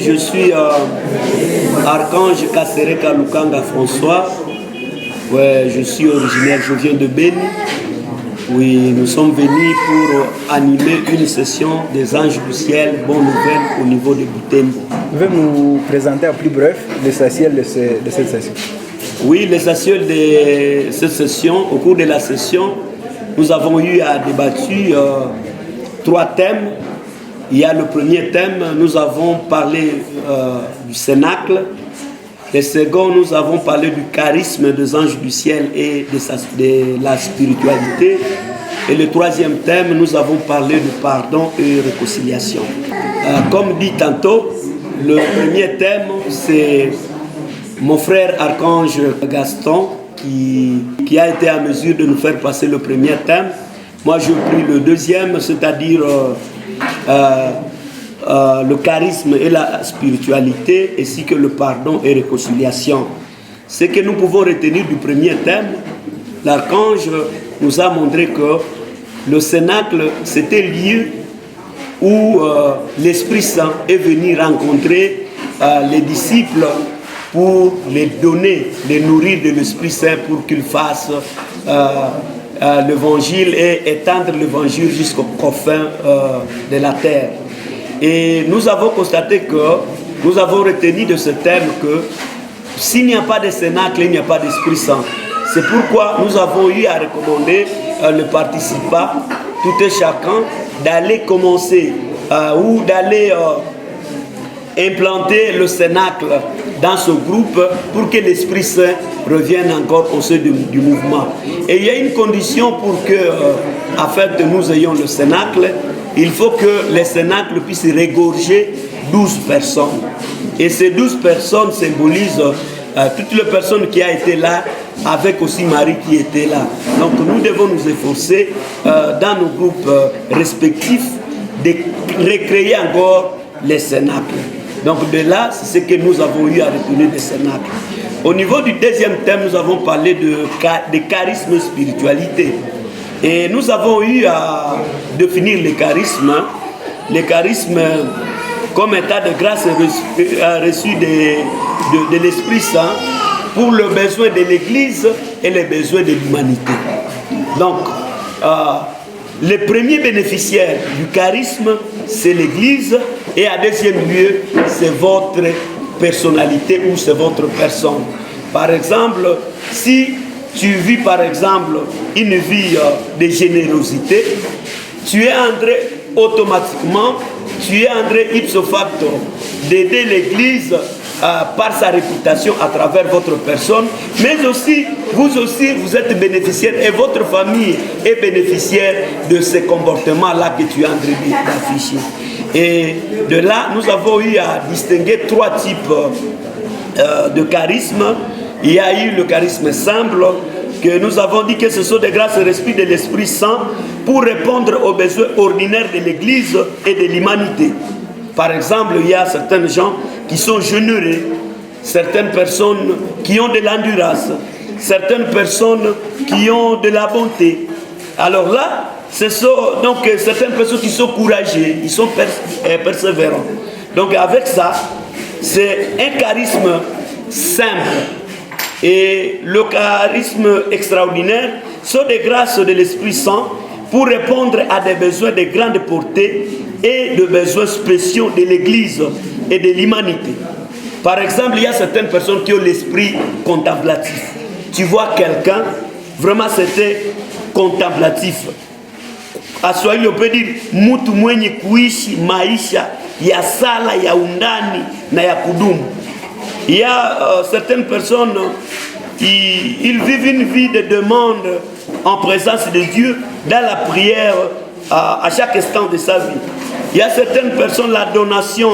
je suis Archange Kasereka Lukanga François. Ouais, je suis originaire, je viens de Beni. Oui, nous sommes venus pour animer une session des anges du ciel, bonne nouvelle au niveau de Butembo. Vous pouvez nous présenter en plus bref l'essentiel de cette session? Oui, l'essentiel de cette session, au cours de la session, nous avons eu à débattre 3 thèmes. Il y a le premier thème, nous avons parlé du cénacle. Le second, nous avons parlé du charisme des anges du ciel et de la spiritualité. Et le troisième thème, nous avons parlé de pardon et réconciliation. Comme dit tantôt, le premier thème, c'est mon frère Archange Gaston qui a été à mesure de nous faire passer le premier thème. Moi, j'ai pris le deuxième, c'est-à-dire le charisme et la spiritualité, ainsi que le pardon et réconciliation. Ce que nous pouvons retenir du premier thème, l'archange nous a montré que le cénacle, c'était le lieu où l'Esprit Saint est venu rencontrer les disciples pour les donner, les nourrir de l'Esprit Saint pour qu'ils fassent l'évangile et étendre l'évangile jusqu'aux confins de la terre. Et nous avons constaté que nous avons retenu de ce thème que s'il n'y a pas de cénacle, il n'y a pas d'Esprit Saint. C'est pourquoi nous avons eu à recommander le participant, tout et chacun, d'aller commencer ou d'aller implanter le cénacle dans ce groupe pour que l'Esprit Saint revienne encore au sein du mouvement. Et il y a une condition pour que, afin que nous ayons le cénacle, il faut que les cénacles puissent regorger 12 personnes. Et ces 12 personnes symbolisent toutes les personnes qui ont été là, avec aussi Marie qui était là. Donc nous devons nous efforcer dans nos groupes respectifs de recréer encore les cénacles. Donc de là, c'est ce que nous avons eu à retenir des cénacles. Au niveau du deuxième thème, nous avons parlé de charisme spiritualité. Et nous avons eu à définir le charisme. Le charisme comme état de grâce reçu de l'Esprit Saint pour le besoin de l'Église et les besoins de l'humanité. Donc, le premier bénéficiaire du charisme, c'est l'Église, et à deuxième lieu, c'est votre personnalité ou c'est votre personne. Par exemple, si tu vis par exemple une vie de générosité, tu es en train automatiquement, tu es en train ipso facto d'aider l'Église par sa réputation à travers votre personne, mais aussi, vous êtes bénéficiaire et votre famille est bénéficiaire de ces comportements-là que tu es en train d'afficher. Et de là, nous avons eu à distinguer 3 types de charisme. Il y a eu le charisme simple, que nous avons dit que ce sont des grâces respies de l'Esprit Saint pour répondre aux besoins ordinaires de l'Église et de l'humanité. Par exemple, il y a certains gens qui sont généreux, certaines personnes qui ont de l'endurance, certaines personnes qui ont de la bonté. Alors là, ce sont donc certaines personnes qui sont courageuses, ils sont persévérants. Donc avec ça, c'est un charisme simple. Et le charisme extraordinaire sont des grâces de l'Esprit Saint pour répondre à des besoins de grande portée et de besoins spéciaux de l'Église et de l'humanité. Par exemple, il y a certaines personnes qui ont l'esprit contemplatif. Tu vois quelqu'un, vraiment c'était contemplatif. À Swahili, on peut dire mutu mwenye kuishi maisha ya sala ya undani na ya kudumu. Il y a certaines personnes qui ils vivent une vie de demande en présence de Dieu dans la prière à chaque instant de sa vie. Il y a certaines personnes, la donation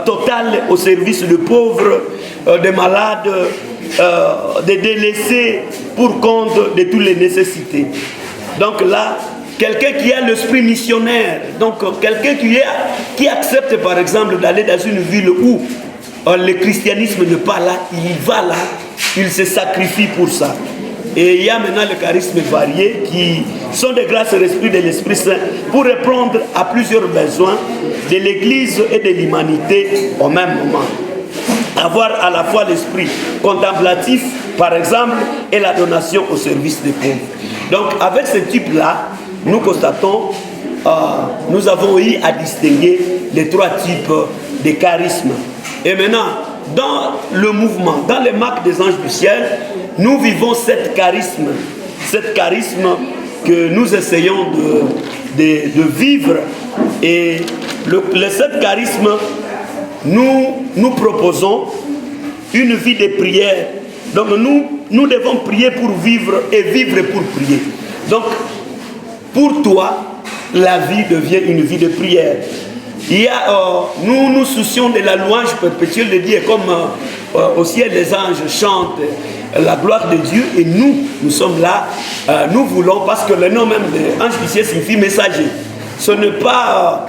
totale au service de pauvres, des malades, des délaissés pour compte de toutes les nécessités. Donc là, quelqu'un qui a l'esprit missionnaire, donc quelqu'un qui accepte par exemple d'aller dans une ville où le christianisme n'est pas là, il va là, il se sacrifie pour ça. Et il y a maintenant le charisme varié qui sont des grâces et l'esprit de l'Esprit Saint pour répondre à plusieurs besoins de l'Église et de l'humanité au même moment. Avoir à la fois l'esprit contemplatif, par exemple, et la donation au service des pauvres. Donc, avec ce type-là, nous constatons, nous avons eu à distinguer les trois types de charismes. Et maintenant, dans le mouvement, dans les marques des anges du ciel, nous vivons cette charisme que nous essayons de vivre. Et cet charisme, nous proposons une vie de prière. Donc nous devons prier pour vivre et vivre pour prier. Donc pour toi, la vie devient une vie de prière. Nous nous soucions de la louange perpétuelle de Dieu, comme au ciel les anges chantent la gloire de Dieu, et nous sommes là, nous voulons, parce que le nom même de ange du ciel signifie messager. Ce n'est pas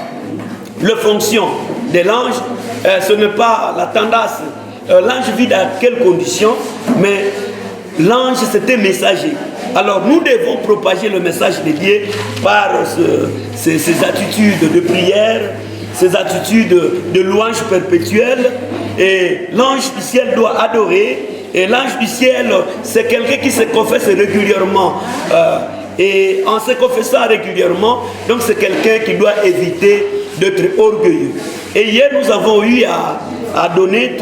la fonction de l'ange, ce n'est pas la tendance. L'ange vit dans quelles conditions, mais l'ange c'était messager. Alors nous devons propager le message de Dieu par ces attitudes de prière, ces attitudes de louange perpétuelle. Et l'ange du ciel doit adorer. Et l'ange du ciel, c'est quelqu'un qui se confesse régulièrement. Et en se confessant régulièrement, donc c'est quelqu'un qui doit éviter d'être orgueilleux. Et hier, nous avons eu à donner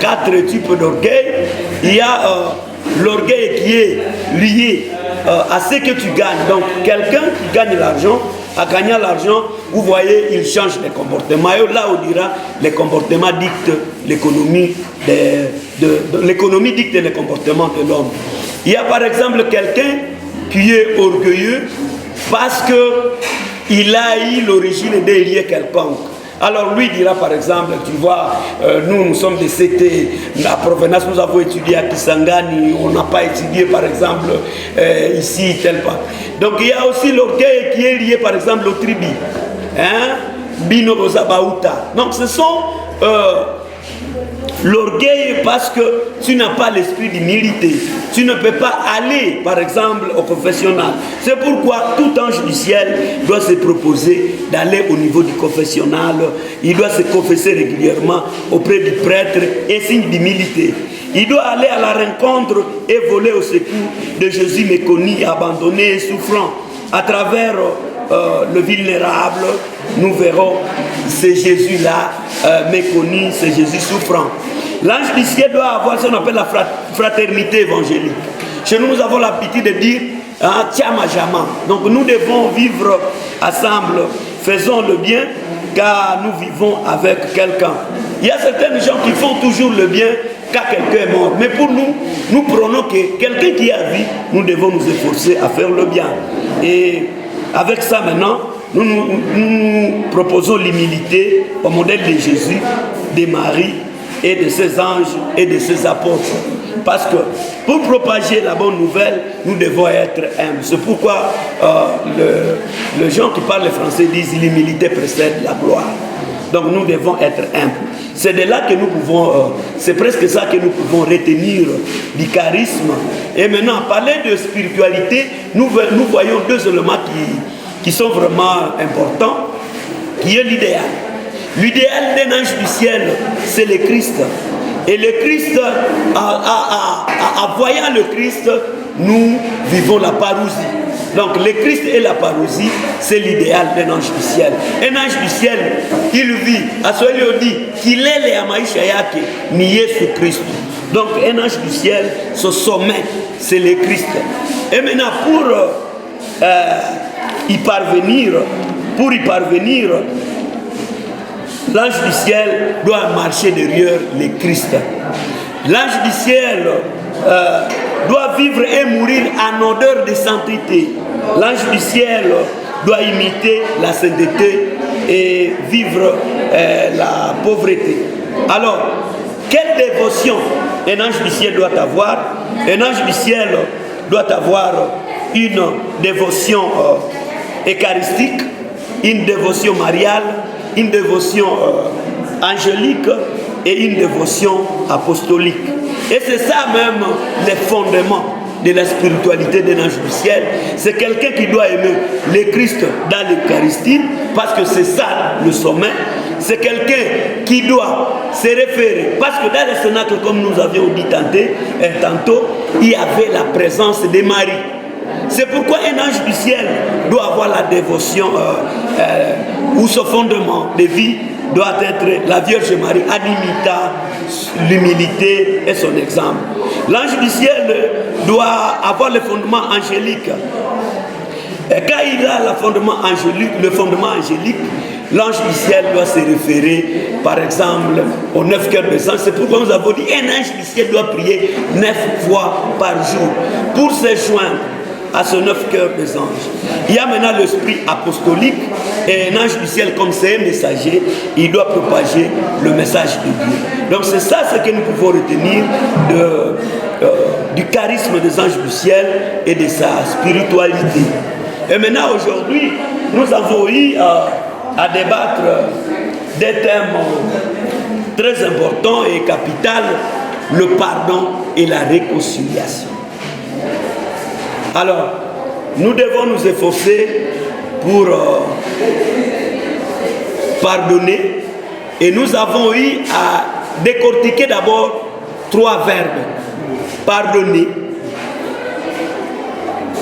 4 types d'orgueil. Il y a l'orgueil qui est lié à ce que tu gagnes. Donc, quelqu'un qui gagne l'argent, en gagnant l'argent, vous voyez, il change les comportements. Et là, on dira, les comportements dictent l'économie. L'économie dicte les comportements de l'homme. Il y a par exemple quelqu'un qui est orgueilleux parce qu'il a eu l'origine d'un lieu quelconque. Alors lui dira par exemple, tu vois, nous sommes des CT, la provenance, nous avons étudié à Kisangani, on n'a pas étudié par exemple ici, tel pas. Donc il y a aussi l'orgueil qui est lié par exemple au tribu. Bino Bauta. Donc ce sont l'orgueil parce que tu n'as pas l'esprit d'humilité. Tu ne peux pas aller, par exemple, au confessionnal. C'est pourquoi tout ange du ciel doit se proposer d'aller au niveau du confessionnal. Il doit se confesser régulièrement auprès du prêtre et signe d'humilité. Il doit aller à la rencontre et voler au secours de Jésus méconnu, abandonné et souffrant. À travers le vulnérable, nous verrons c'est Jésus-là méconnu, c'est Jésus souffrant. L'ange du ciel doit avoir ce qu'on appelle la fraternité évangélique. Chez nous, nous avons l'habitude de dire Tiama Jama. Donc nous devons vivre ensemble, faisons le bien, car nous vivons avec quelqu'un. Il y a certaines gens qui font toujours le bien car quelqu'un est mort. Mais pour nous, nous prenons que quelqu'un qui a vie, nous devons nous efforcer à faire le bien. Et avec ça maintenant, nous proposons l'humilité au modèle de Jésus, de Marie et de ses anges et de ses apôtres. Parce que pour propager la bonne nouvelle, nous devons être humbles. C'est pourquoi les gens qui parlent français disent l'humilité précède la gloire. Donc nous devons être humbles. C'est de là que nous pouvons, c'est presque ça que nous pouvons retenir du charisme. Et maintenant, parler de spiritualité, nous voyons deux éléments qui sont vraiment importants, qui est l'idéal. L'idéal d'un ange du ciel, c'est le Christ. Et le Christ, en voyant le Christ, nous vivons la parousie. Donc le Christ et la parousie, c'est l'idéal d'un ange du ciel. Un ange du ciel, il vit, à ce lieu dit, qu'il est le maisha yake, ni Yesu Christ. Donc un ange du ciel, ce sommet, c'est le Christ. Et maintenant, pour y parvenir, l'ange du ciel doit marcher derrière le Christ. L'ange du ciel doit vivre et mourir en odeur de sainteté. L'ange du ciel doit imiter la sainteté et vivre la pauvreté. Alors, quelle dévotion un ange du ciel doit avoir? Un ange du ciel doit avoir une dévotion eucharistique, une dévotion mariale, une dévotion angélique et une dévotion apostolique. Et c'est ça même les fondements de la spiritualité d'un ange du ciel. C'est quelqu'un qui doit aimer le Christ dans l'Eucharistie, parce que c'est ça le sommet. C'est quelqu'un qui doit se référer, parce que dans le Cénacle, comme nous avions dit tantôt, il y avait la présence de Marie. C'est pourquoi un ange du ciel doit avoir la dévotion ou ce fondement de vie doit être la Vierge Marie, en imitant l'humilité et son exemple. L'ange du ciel doit avoir le fondement angélique. Et quand il a le fondement angélique, l'ange du ciel doit se référer, par exemple, aux 9 cœurs des anges. C'est pourquoi nous avons dit un ange du ciel doit prier 9 fois par jour pour se joindre à ce 9 cœurs des anges. Il y a maintenant l'esprit apostolique, et un ange du ciel, comme c'est un messager, il doit propager le message de Dieu. Donc c'est ça ce que nous pouvons retenir du charisme des anges du ciel et de sa spiritualité. Et maintenant aujourd'hui, nous avons eu à débattre des thèmes très importants et capitaux, le pardon et la réconciliation. Alors, nous devons nous efforcer pour pardonner, et nous avons eu à décortiquer d'abord 3 verbes. Pardonner.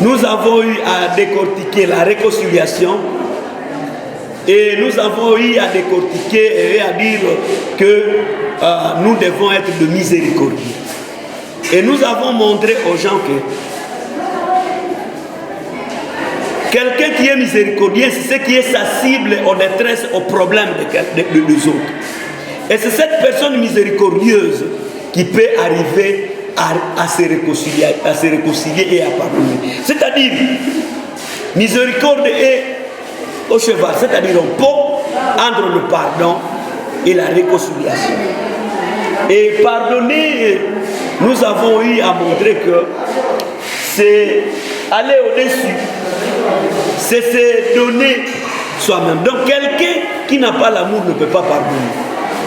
Nous avons eu à décortiquer la réconciliation, et nous avons eu à décortiquer et à dire que nous devons être de miséricordieux. Et nous avons montré aux gens que quelqu'un qui est miséricordieux, c'est ce qui est sensible aux détresses, aux problèmes des autres. Et c'est cette personne miséricordieuse qui peut arriver à se réconcilier et à pardonner. C'est-à-dire, miséricorde est au cheval, c'est-à-dire un pont entre le pardon et la réconciliation. Et pardonner, nous avons eu à montrer que c'est aller au-dessus, c'est se donner soi-même. Donc quelqu'un qui n'a pas l'amour ne peut pas pardonner.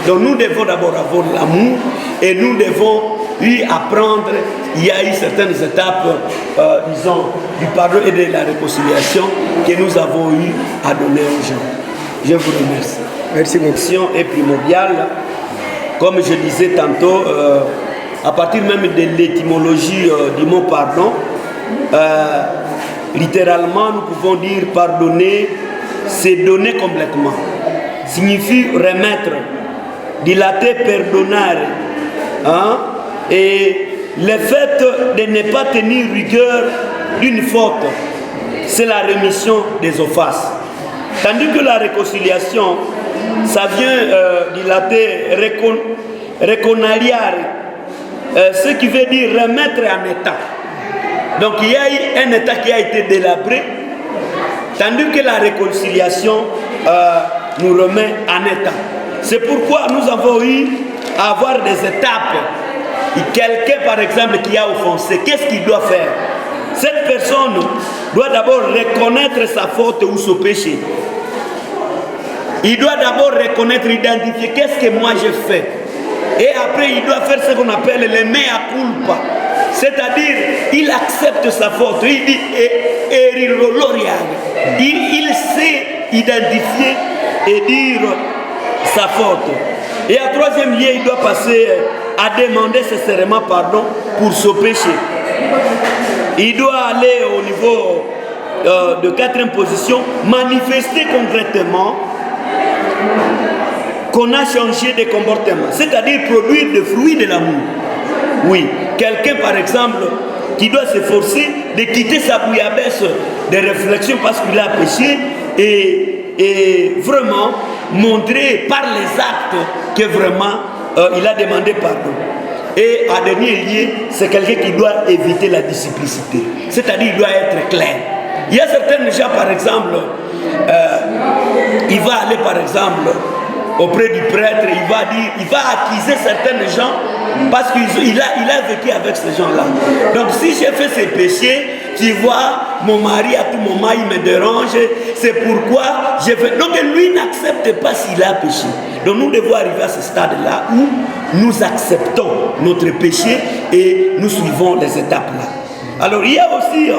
Donc nous devons d'abord avoir l'amour, et nous devons lui apprendre. Il y a eu certaines étapes, disons, du pardon et de la réconciliation que nous avons eu à donner aux gens. Je vous remercie. Merci beaucoup. La question est primordiale. Comme je disais tantôt, à partir même de l'étymologie du mot pardon, littéralement, nous pouvons dire pardonner, c'est donner complètement. Signifie remettre, dilater, pardonner. Hein? Et le fait de ne pas tenir rigueur d'une faute, c'est la rémission des offenses. Tandis que la réconciliation, ça vient dilater, reconaliare, ce qui veut dire remettre en état. Donc il y a eu un état qui a été délabré, tandis que la réconciliation nous remet en état. C'est pourquoi nous avons eu à avoir des étapes. Quelqu'un par exemple qui a offensé, qu'est-ce qu'il doit faire? Cette personne doit d'abord reconnaître sa faute ou son péché. Il doit d'abord reconnaître, identifier qu'est-ce que moi j'ai fait. Et après il doit faire ce qu'on appelle le mea culpa. C'est-à-dire, il accepte sa faute. Il dit, il sait identifier et dire sa faute. Et en troisième lieu, il doit passer à demander sincèrement pardon pour ce péché. Il doit aller au niveau de 4e position, manifester concrètement qu'on a changé de comportement, c'est-à-dire produire des fruits de l'amour. Oui, quelqu'un par exemple qui doit s'efforcer de quitter sa bouillabaisse de réflexion parce qu'il a péché et vraiment montrer par les actes que vraiment il a demandé pardon. Et à dernier lieu, c'est quelqu'un qui doit éviter la disciplicité, c'est-à-dire il doit être clair. Il y a certains gens par exemple, il va aller par exemple auprès du prêtre, il va accuser certains gens parce qu'il a vécu avec ces gens-là. Donc si j'ai fait ces péchés, tu vois, mon mari à tout moment il me dérange, c'est pourquoi j'ai fait. Donc lui n'accepte pas s'il a péché. Donc nous devons arriver à ce stade-là où nous acceptons notre péché et nous suivons les étapes-là. Alors il y a aussi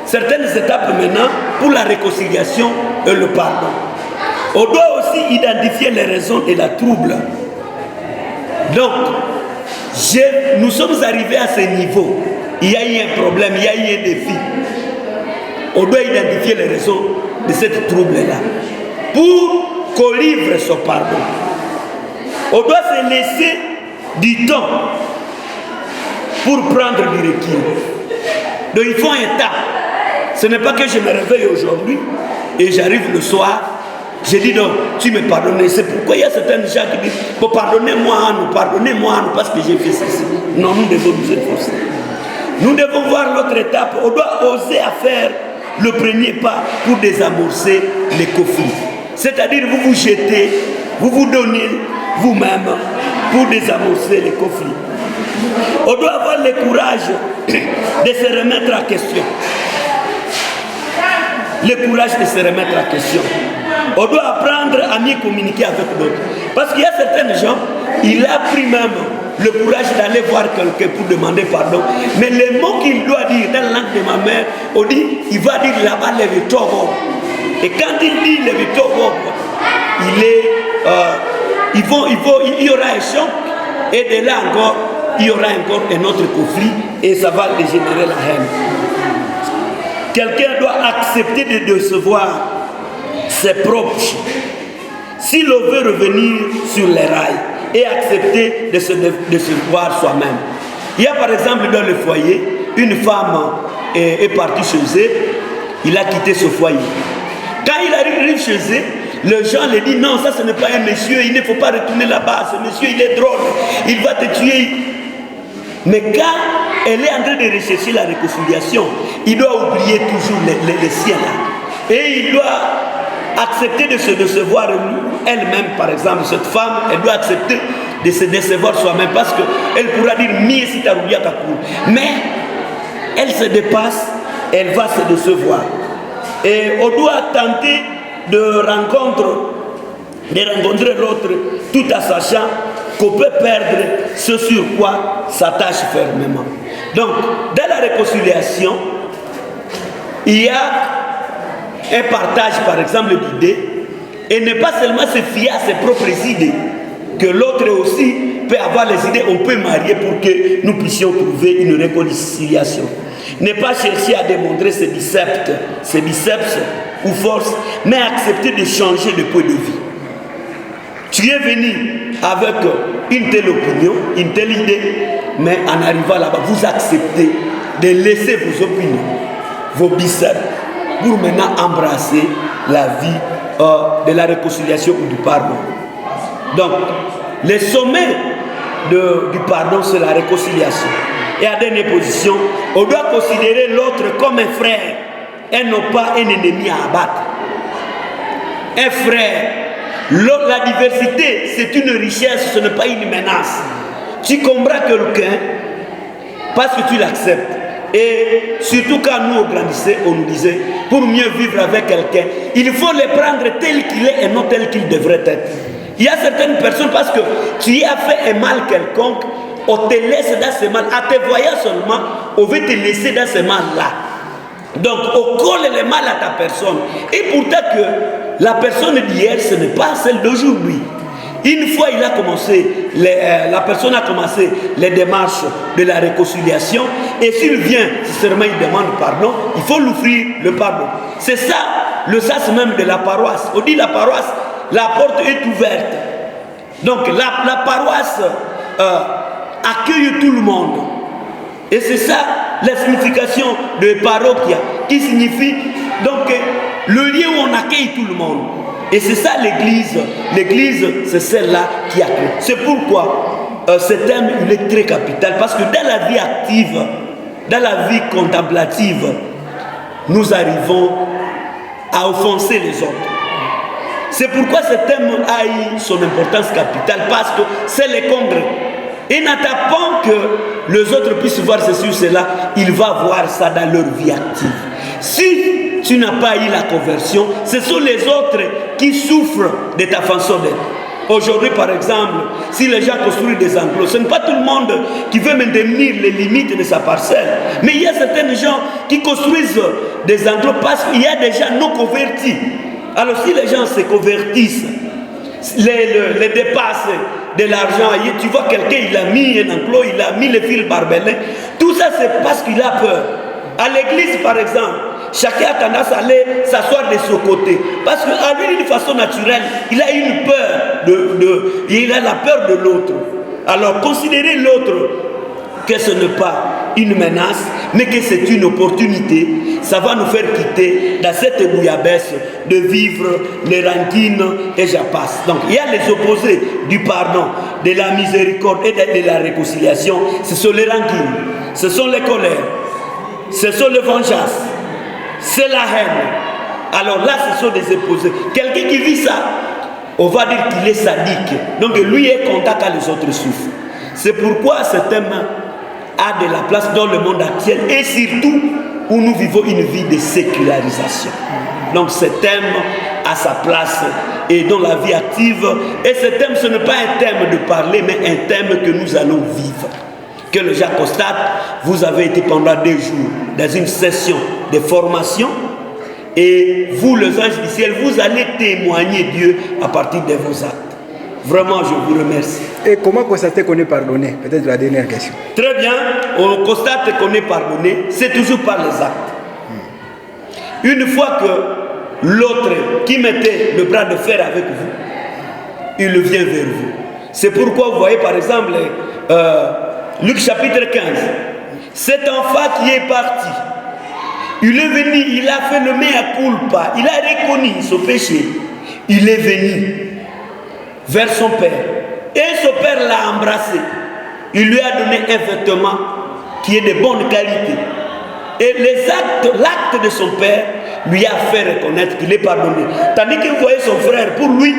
certaines étapes maintenant pour la réconciliation et le pardon. On doit aussi identifier les raisons de la trouble. Donc, nous sommes arrivés à ce niveau. Il y a eu un problème, il y a eu un défi. On doit identifier les raisons de cette trouble-là pour qu'on livre son pardon. On doit se laisser du temps pour prendre du recul. Donc il faut un temps. Ce n'est pas que je me réveille aujourd'hui et j'arrive le soir, je dis donc, tu me pardonnes. C'est pourquoi il y a certains gens qui disent, oh, pardonnez-moi, parce que j'ai fait ceci. Non, nous devons nous efforcer. Nous devons voir l'autre étape. On doit oser à faire le premier pas pour désamorcer les conflits. C'est-à-dire vous vous jetez, vous vous donnez vous-même pour désamorcer les conflits. On doit avoir le courage de se remettre en question. Le courage de se remettre en question. On doit apprendre à mieux communiquer avec d'autres. Parce qu'il y a certains gens, il a pris même le courage d'aller voir quelqu'un pour demander pardon. Mais les mots qu'il doit dire dans la langue de ma mère, on dit, il va dire là-bas le vitobo. Et quand il dit le vitobo, il y aura un choc. Et de là encore, il y aura encore un autre conflit et ça va dégénérer la haine. Quelqu'un doit accepter de décevoir ses proches si l'on veut revenir sur les rails et accepter de se voir soi-même. Il y a par exemple dans le foyer, une femme est partie chez elle, il a quitté ce foyer. Quand il arrive chez elle, les gens lui disent non, ça ce n'est pas un monsieur, il ne faut pas retourner là-bas, ce monsieur il est drôle, il va te tuer. Mais quand elle est en train de rechercher la réconciliation, il doit oublier toujours les siens là. Et il doit accepter de se décevoir elle-même, par exemple, cette femme, elle doit accepter de se décevoir soi-même parce qu'elle pourra dire mieux si tu as oublié ta cour. Mais elle se dépasse, elle va se décevoir. Et on doit tenter de rencontrer l'autre tout en sachant qu'on peut perdre ce sur quoi s'attache fermement. Donc, dans la réconciliation, il y a un partage, par exemple, d'idées, et ne pas seulement se fier à ses propres idées, que l'autre aussi peut avoir les idées, on peut marier pour que nous puissions trouver une réconciliation. Ne pas chercher à démontrer ses biceps ou force, mais accepter de changer de point de vue. Tu es venu avec une telle opinion, une telle idée, mais en arrivant là-bas, vous acceptez de laisser vos opinions, vos biceps, pour maintenant embrasser la vie de la réconciliation ou du pardon. Donc, le sommet du pardon, c'est la réconciliation. Et à dernière position, on doit considérer l'autre comme un frère et non pas un ennemi à abattre. Un frère. La diversité, c'est une richesse, ce n'est pas une menace. Tu comprends quelqu'un parce que tu l'acceptes. Et surtout quand nous grandissions, on nous disait, pour mieux vivre avec quelqu'un, il faut le prendre tel qu'il est et non tel qu'il devrait être. Il y a certaines personnes, parce que tu y as fait un mal quelconque, on te laisse dans ce mal. En te voyant seulement, on veut te laisser dans ce mal-là. Donc, on colle le mal à ta personne. Et pourtant que la personne d'hier, ce n'est pas celle d'aujourd'hui. Une fois la personne a commencé les démarches de la réconciliation, et s'il vient, sincèrement, il demande pardon, il faut lui offrir le pardon. C'est ça, le sens même de la paroisse. On dit la paroisse, la porte est ouverte. Donc, la paroisse accueille tout le monde. Et c'est ça la signification de parochia, qui signifie donc le lieu où on accueille tout le monde. Et c'est ça l'église. L'église, c'est celle-là qui accueille. C'est pourquoi ce thème, il est très capital. Parce que dans la vie active, dans la vie contemplative, nous arrivons à offenser les autres. C'est pourquoi ce thème a eu son importance capitale. Parce que c'est le congrès. Et n'attendant que les autres puissent voir ceci ou cela, il va voir ça dans leur vie active. Si tu n'as pas eu la conversion, ce sont les autres qui souffrent de ta façon d'être. Aujourd'hui, par exemple, si les gens construisent des enclos, ce n'est pas tout le monde qui veut maintenir les limites de sa parcelle. Mais il y a certains gens qui construisent des enclos parce qu'il y a des gens non convertis. Alors si les gens se convertissent, les dépassent de l'argent, tu vois quelqu'un, il a mis un enclos, il a mis les fils barbelés, tout ça c'est parce qu'il a peur. À l'église, par exemple, chacun a tendance à aller s'asseoir de son côté. Parce qu'à lui, d'une façon naturelle, il a une peur, il a la peur de l'autre. Alors, considérez l'autre que ce n'est pas une menace, mais que c'est une opportunité. Ça va nous faire quitter dans cette bouillabaisse de vivre les rancines et j'en passe. Donc, il y a les opposés du pardon, de la miséricorde et de la réconciliation. Ce sont les rancines, ce sont les colères, ce sont les vengeances. C'est la haine. Alors là, ce sont des opposés. Quelqu'un qui vit ça, on va dire qu'il est sadique. Donc lui est content quand les autres souffrent. C'est pourquoi ce thème a de la place dans le monde actuel et surtout où nous vivons une vie de sécularisation. Donc ce thème a sa place et dans la vie active. Et ce thème, ce n'est pas un thème de parler, mais un thème que nous allons vivre. Que le gens constate, vous avez été pendant 2 jours dans une session de formation et vous, les anges du ciel, vous allez témoigner Dieu à partir de vos actes. Vraiment, je vous remercie. Et comment constater qu'on est pardonné? Peut-être la dernière question. Très bien, on constate qu'on est pardonné, c'est toujours par les actes. Une fois que l'autre qui mettait le bras de fer avec vous, il vient vers vous. C'est pourquoi vous voyez par exemple Luc chapitre 15, cet enfant qui est parti, il est venu, il a fait le mea culpa, il a reconnu son péché, il est venu vers son père, et son père l'a embrassé, il lui a donné un vêtement qui est de bonne qualité, et l'acte de son père lui a fait reconnaître qu'il est pardonné, tandis que vous voyez son frère, pour lui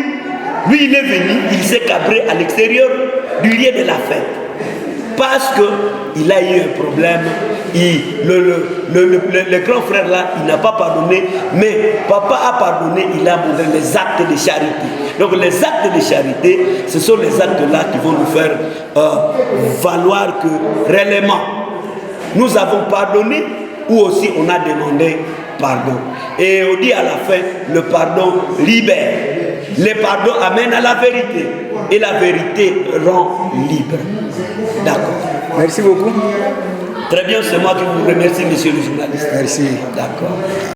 il est venu, il s'est cabré à l'extérieur du lieu de la fête. Parce qu'il a eu un problème, le grand frère là, il n'a pas pardonné, mais papa a pardonné, il a montré les actes de charité. Donc les actes de charité, ce sont les actes là qui vont nous faire valoir que réellement, nous avons pardonné ou aussi on a demandé pardon. Et on dit à la fin, le pardon libère. Le pardon amène à la vérité. Et la vérité rend libre. D'accord. Merci beaucoup. Très bien, c'est moi qui vous remercie, monsieur le journaliste. Merci. D'accord.